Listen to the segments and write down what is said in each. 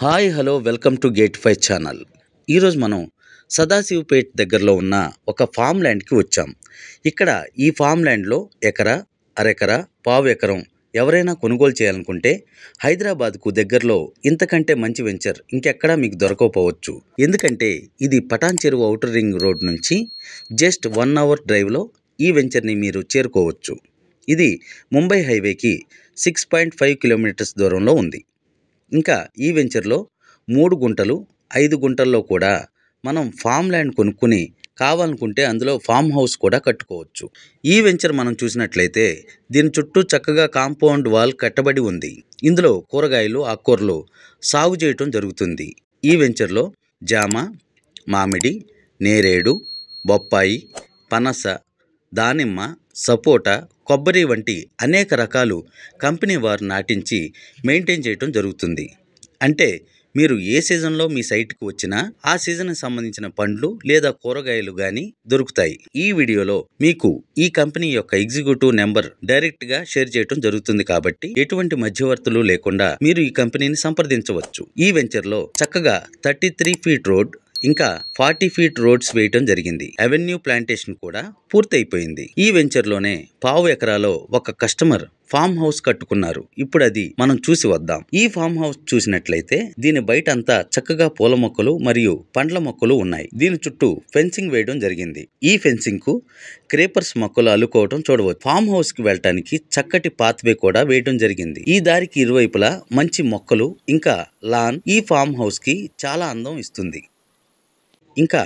Hi hello welcome to gate 5 channel. ఈరోజు మనం సదాశివపేట్ దగ్గరలో ఉన్న ఒక ఫామ్ ల్యాండ్కి వచ్చాం. ఇక్కడ ఈ ఫామ్ ల్యాండ్లో ఎకరా, అరెకరా, పావు ఎకరం ఎవరైనా కొనుగోలు చేయాలనుకుంటే హైదరాబాద్కు దగ్గరలో ఇంతకంటే మంచి వెంచర్ ఇంకెక్కడా మీకు దొరకకపోవచ్చు. ఎందుకంటే ఇది పటాన్ చెరువు ఔటర్ రింగ్ రోడ్ నుంచి జస్ట్ 1 అవర్ డ్రైవ్లో ఈ వెంచర్ని మీరు చేరుకోవచ్చు. ఇది ముంబై హైవేకి 6.5 కిలోమీటర్స్ దూరంలో ఉంది. ఇంకా ఈ వెంచర్లో 3 గుంటలు 5 గుంటల్లో కూడా మనం ఫామ్ ల్యాండ్ కొనుక్కుని కావాలనుకుంటే అందులో ఫామ్ హౌస్ కూడా కట్టుకోవచ్చు. ఈ వెంచర్ మనం చూసినట్లయితే దీని చుట్టూ చక్కగా కాంపౌండ్ వాల్ కట్టబడి ఉంది. ఇందులో కూరగాయలు, ఆకుకూరలు సాగు చేయటం జరుగుతుంది. ఈ వెంచర్లో జామ, మామిడి, నేరేడు, బొప్పాయి, పనస, దానిమ్మ, సపోటా, కొబ్బరి వంటి అనేక రకాలు కంపెనీ వారు నాటించి మెయింటైన్ చేయటం జరుగుతుంది. అంటే మీరు ఏ సీజన్లో మీ సైట్కి వచ్చినా ఆ సీజన్కి సంబంధించిన పండ్లు లేదా కూరగాయలు కానీ దొరుకుతాయి. ఈ వీడియోలో మీకు ఈ కంపెనీ యొక్క ఎగ్జిక్యూటివ్ నెంబర్ డైరెక్ట్గా షేర్ చేయడం జరుగుతుంది కాబట్టి ఎటువంటి మధ్యవర్తులు లేకుండా మీరు ఈ కంపెనీని సంప్రదించవచ్చు. ఈ వెంచర్లో చక్కగా 33 ఫీట్ రోడ్ ఇంకా 40 ఫీట్ రోడ్స్ వేయటం జరిగింది. అవెన్యూ ప్లాంటేషన్ కూడా పూర్తయిపోయింది. ఈ వెంచర్లోనే పావు ఎకరాలో ఒక కస్టమర్ ఫామ్ హౌస్ కట్టుకున్నారు. ఇప్పుడు అది మనం చూసి వద్దాం. ఈ ఫామ్ హౌస్ చూసినట్లయితే దీని బయట అంతా చక్కగా పూల మొక్కలు మరియు పండ్ల మొక్కలు ఉన్నాయి. దీని చుట్టూ ఫెన్సింగ్ వేయడం జరిగింది. ఈ ఫెన్సింగ్ కు క్రేపర్స్ మొక్కలు అల్లుకోవడం చూడవచ్చు. ఫామ్ హౌస్ కి వెళ్ళటానికి చక్కటి పాత్వే కూడా వేయడం జరిగింది. ఈ దారికి ఇరువైపులా మంచి మొక్కలు ఇంకా లాన్ ఈ ఫామ్ హౌస్ కి చాలా అందం ఇస్తుంది. ఇంకా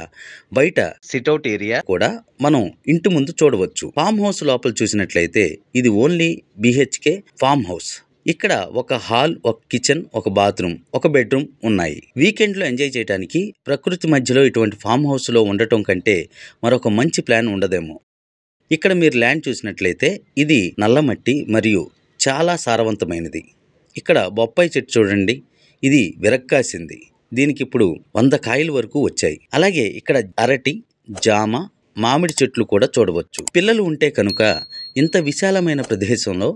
బయట సిట్అవుట్ ఏరియా కూడా మనం ఇంటి ముందు చూడవచ్చు. ఫామ్ హౌస్ లోపల చూసినట్లయితే ఇది ఓన్లీ BHK ఫామ్ హౌస్. ఇక్కడ ఒక హాల్, ఒక కిచెన్, ఒక బాత్రూమ్, ఒక బెడ్రూమ్ ఉన్నాయి. వీకెండ్ లో ఎంజాయ్ చేయడానికి ప్రకృతి మధ్యలో ఇటువంటి ఫామ్ హౌస్ లో ఉండటం కంటే మరొక మంచి ప్లాన్ ఉండదేమో. ఇక్కడ మీరు ల్యాండ్ చూసినట్లయితే ఇది నల్లమట్టి మరియు చాలా సారవంతమైనది. ఇక్కడ బొప్పాయి చెట్టు చూడండి, ఇది విరక్కాసింది. దీనికి ఇప్పుడు 100 కాయల వరకు వచ్చాయి. అలాగే ఇక్కడ అరటి, జామ, మామిడి చెట్లు కూడా చూడవచ్చు. పిల్లలు ఉంటే కనుక ఇంత విశాలమైన ప్రదేశంలో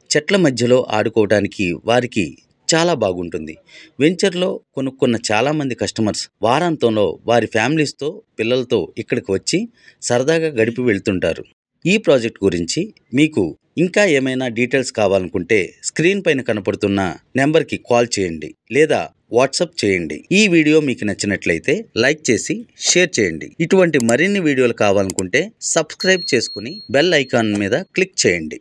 చెట్ల మధ్యలో ఆడుకోవడానికి వారికి చాలా బాగుంటుంది. వెంచర్లో కొనుక్కున్న చాలామంది కస్టమర్స్ వారాంతంలో వారి ఫ్యామిలీస్తో పిల్లలతో ఇక్కడికి వచ్చి సరదాగా గడిపి వెళ్తుంటారు. ఈ ప్రాజెక్ట్ గురించి మీకు ఇంకా ఏమైనా డీటెయిల్స్ కావాలనుకుంటే స్క్రీన్ పైన కనపడుతున్న నెంబర్కి కాల్ చేయండి లేదా వాట్సాప్ చేయండి. ఈ వీడియో మీకు నచ్చినట్లయితే లైక్ చేసి షేర్ చేయండి. ఇటువంటి మరిన్ని వీడియోలు కావాలనుకుంటే సబ్స్క్రైబ్ చేసుకుని బెల్ ఐకాన్ మీద క్లిక్ చేయండి.